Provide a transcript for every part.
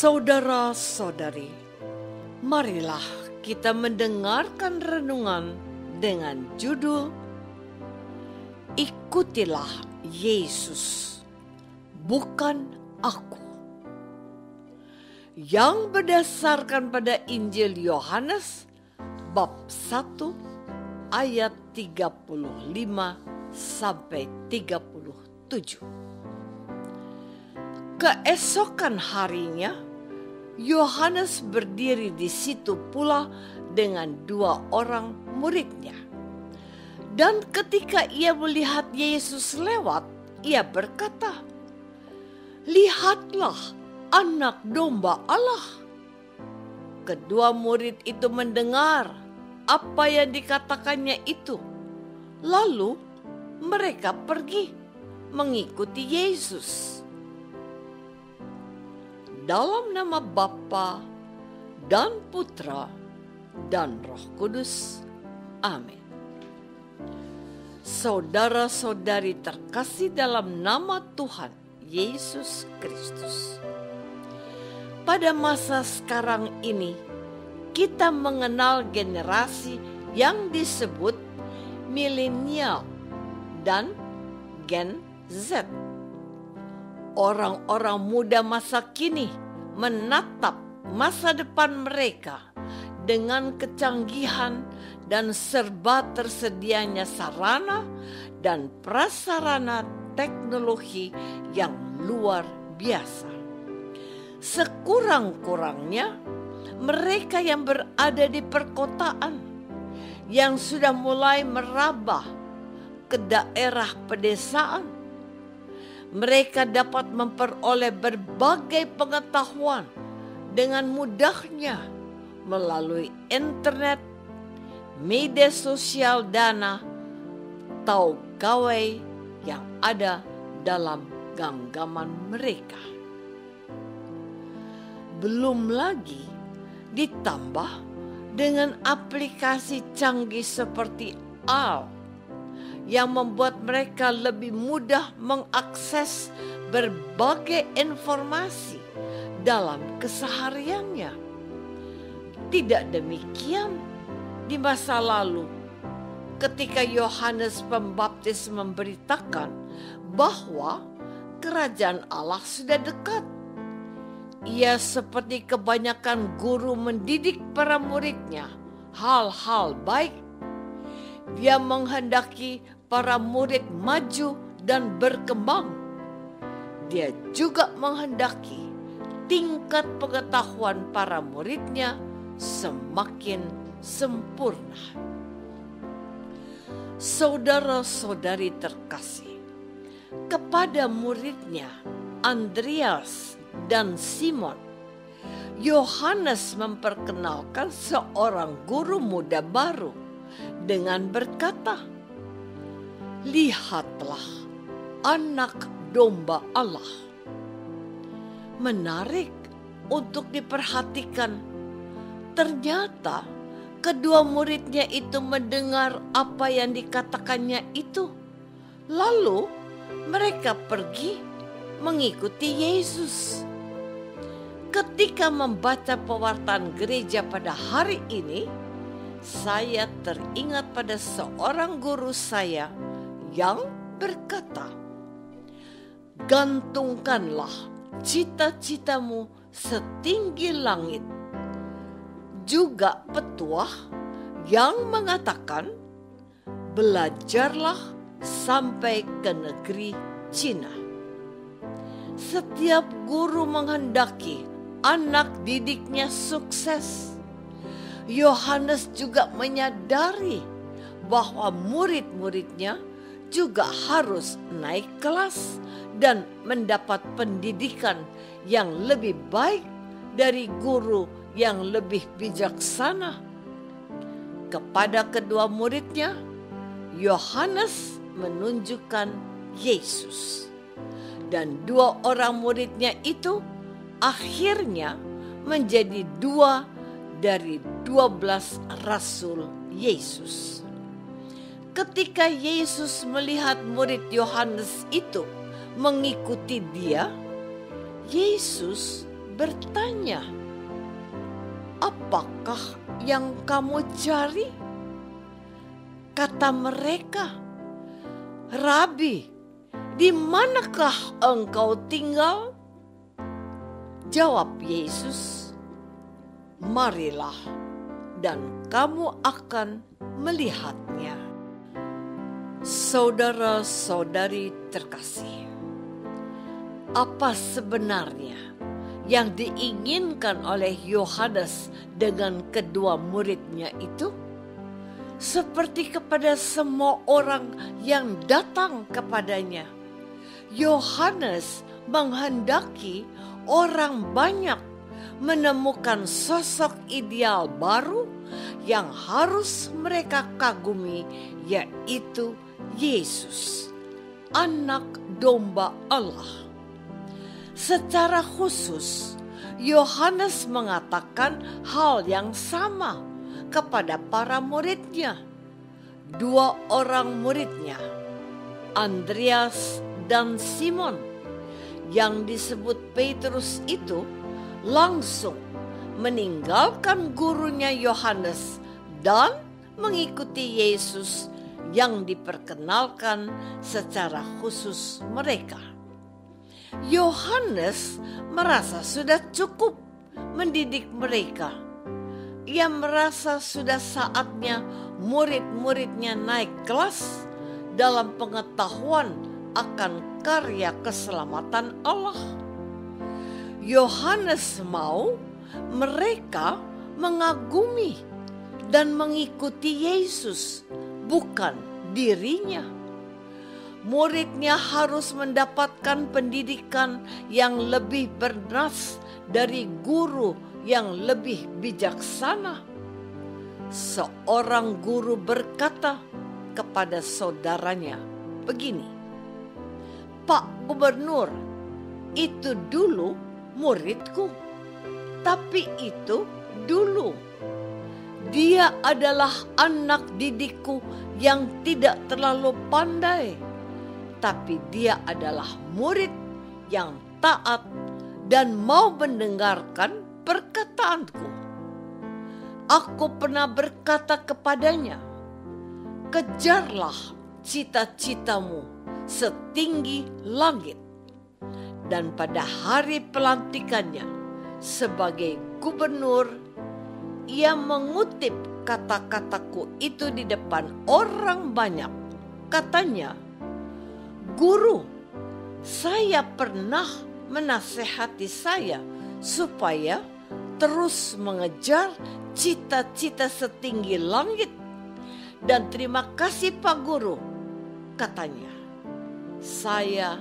Saudara-saudari, marilah kita mendengarkan renungan dengan judul Ikutilah Yesus, bukan aku, yang berdasarkan pada Injil Yohanes bab 1 ayat 35 sampai 37. Keesokan harinya, Yohanes berdiri di situ pula dengan 2 orang muridnya. Dan ketika ia melihat Yesus lewat, ia berkata, "Lihatlah Anak Domba Allah." Kedua murid itu mendengar apa yang dikatakannya itu. Lalu mereka pergi mengikuti Yesus. Dalam nama Bapa dan Putra dan Roh Kudus. Amin. Saudara-saudari terkasih dalam nama Tuhan Yesus Kristus. Pada masa sekarang ini, kita mengenal generasi yang disebut milenial dan Gen Z. Orang-orang muda masa kini menatap masa depan mereka dengan kecanggihan dan serba tersedianya sarana dan prasarana teknologi yang luar biasa. Sekurang-kurangnya mereka yang berada di perkotaan, yang sudah mulai merambah ke daerah pedesaan, mereka dapat memperoleh berbagai pengetahuan dengan mudahnya melalui internet, media sosial, atau gawai yang ada dalam genggaman mereka. Belum lagi ditambah dengan aplikasi canggih seperti AL yang membuat mereka lebih mudah mengakses berbagai informasi dalam kesehariannya. Tidak demikian di masa lalu, ketika Yohanes Pembaptis memberitakan bahwa kerajaan Allah sudah dekat. Ia seperti kebanyakan guru mendidik para muridnya hal-hal baik. Dia menghendaki para murid maju dan berkembang. Dia juga menghendaki tingkat pengetahuan para muridnya semakin sempurna. Saudara-saudari terkasih, kepada muridnya Andreas dan Simon, Yohanes memperkenalkan seorang guru muda baru dengan berkata, "Lihatlah Anak Domba Allah." Menarik untuk diperhatikan. Ternyata kedua muridnya itu mendengar apa yang dikatakannya itu. Lalu mereka pergi mengikuti Yesus. Ketika membaca pewartaan gereja pada hari ini, saya teringat pada seorang guru saya yang berkata, "Gantungkanlah cita-citamu setinggi langit." Juga petuah yang mengatakan, "Belajarlah sampai ke negeri Cina." Setiap guru menghendaki anak didiknya sukses. Yohanes juga menyadari bahwa murid-muridnya juga harus naik kelas dan mendapat pendidikan yang lebih baik dari guru yang lebih bijaksana. Kepada kedua muridnya, Yohanes menunjukkan Yesus. Dan 2 orang muridnya itu akhirnya menjadi 2 dari 12 rasul Yesus. Ketika Yesus melihat murid Yohanes itu mengikuti dia, Yesus bertanya, "Apakah yang kamu cari?" Kata mereka, "Rabi, di manakah engkau tinggal?" Jawab Yesus, "Marilah dan kamu akan melihatnya." Saudara-saudari terkasih, apa sebenarnya yang diinginkan oleh Yohanes dengan kedua muridnya itu? Seperti kepada semua orang yang datang kepadanya, Yohanes menghendaki orang banyak menemukan sosok ideal baru yang harus mereka kagumi, yaitu Yesus, Anak Domba Allah. Secara khusus, Yohanes mengatakan hal yang sama kepada para muridnya. Dua orang muridnya, Andreas dan Simon, yang disebut Petrus itu, langsung meninggalkan gurunya Yohanes dan mengikuti Yesus yang diperkenalkan secara khusus mereka. Yohanes merasa sudah cukup mendidik mereka. Ia merasa sudah saatnya murid-muridnya naik kelas dalam pengetahuan akan karya keselamatan Allah. Yohanes mau mereka mengagumi dan mengikuti Yesus, bukan dirinya. Muridnya harus mendapatkan pendidikan yang lebih bernas dari guru yang lebih bijaksana. Seorang guru berkata kepada saudaranya begini, "Pak Gubernur, itu dulu muridku, tapi itu dulu. Dia adalah anak didikku yang tidak terlalu pandai, tapi dia adalah murid yang taat dan mau mendengarkan perkataanku. Aku pernah berkata kepadanya, kejarlah cita-citamu setinggi langit." Dan pada hari pelantikannya sebagai gubernur, ia mengutip kata-kataku itu di depan orang banyak. Katanya, "Guru, saya pernah menasehati saya supaya terus mengejar cita-cita setinggi langit. Dan terima kasih Pak Guru," katanya. "Saya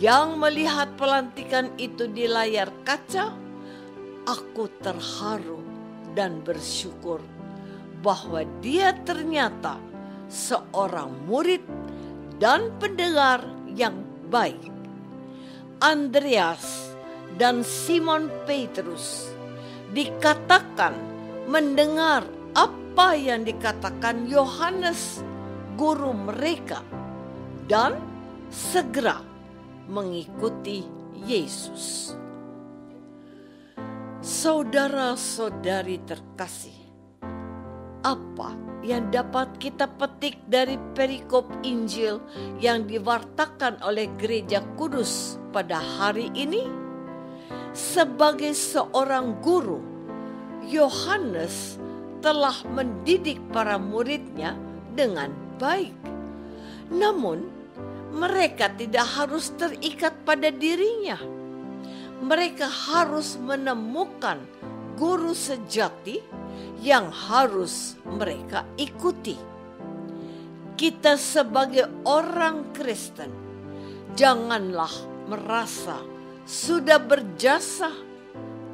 yang melihat pelantikan itu di layar kaca, aku terharu dan bersyukur bahwa dia ternyata seorang murid dan pendengar yang baik." Andreas dan Simon Petrus dikatakan mendengar apa yang dikatakan Yohanes, guru mereka, dan segera mengikuti Yesus. Saudara-saudari terkasih, apa yang dapat kita petik dari perikop Injil yang diwartakan oleh Gereja Kudus pada hari ini? Sebagai seorang guru, Yohanes telah mendidik para muridnya dengan baik. Namun, mereka tidak harus terikat pada dirinya. Mereka harus menemukan guru sejati yang harus mereka ikuti. Kita sebagai orang Kristen, janganlah merasa sudah berjasa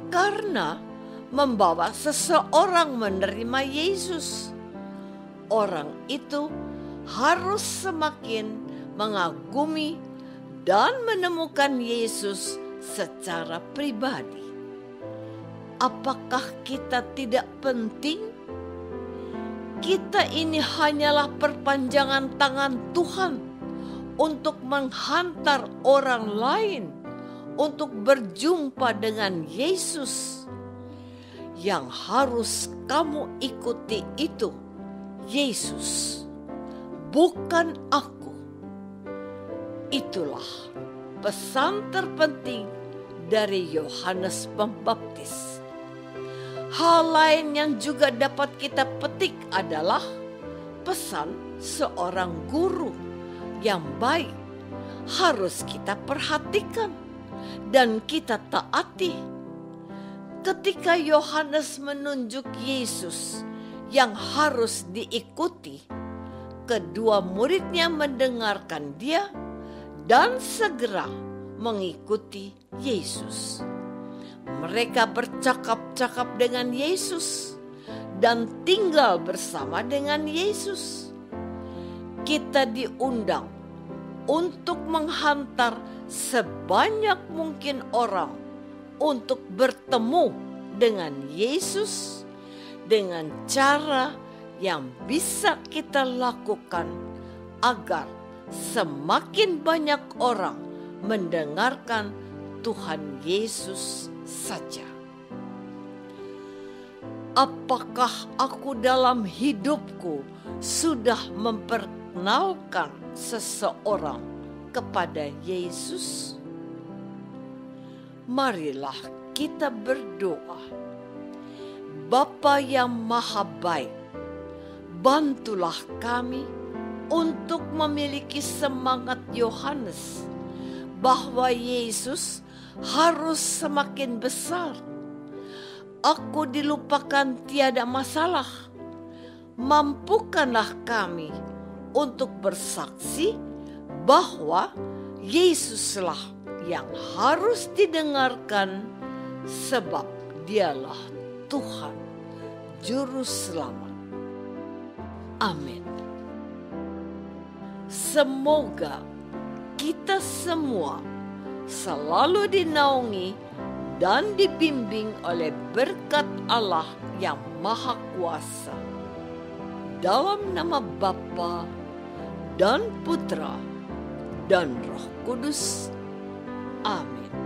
karena membawa seseorang menerima Yesus. Orang itu harus semakin mengagumi dan menemukan Yesus secara pribadi. Apakah kita tidak penting? Kita ini hanyalah perpanjangan tangan Tuhan untuk menghantar orang lain untuk berjumpa dengan Yesus. Yang harus kamu ikuti itu Yesus, bukan aku. Itulah pesan terpenting dari Yohanes Pembaptis. Hal lain yang juga dapat kita petik adalah pesan seorang guru yang baik harus kita perhatikan dan kita taati. Ketika Yohanes menunjuk Yesus yang harus diikuti, kedua muridnya mendengarkan dia dan segera mengikuti Yesus. Mereka bercakap-cakap dengan Yesus dan tinggal bersama dengan Yesus. Kita diundang untuk menghantar sebanyak mungkin orang untuk bertemu dengan Yesus dengan cara yang bisa kita lakukan agar semakin banyak orang mendengarkan Tuhan Yesus saja. Apakah aku dalam hidupku sudah memperkenalkan seseorang kepada Yesus? Marilah kita berdoa. Bapa yang Maha Baik, bantulah kami untuk memiliki semangat Yohanes bahwa Yesus harus semakin besar. Aku dilupakan tiada masalah. Mampukanlah kami untuk bersaksi bahwa Yesuslah yang harus didengarkan, sebab Dialah Tuhan Juru Selamat. Amin. Semoga kita semua selalu dinaungi dan dibimbing oleh berkat Allah yang Maha Kuasa. Dalam nama Bapa dan Putra dan Roh Kudus. Amin.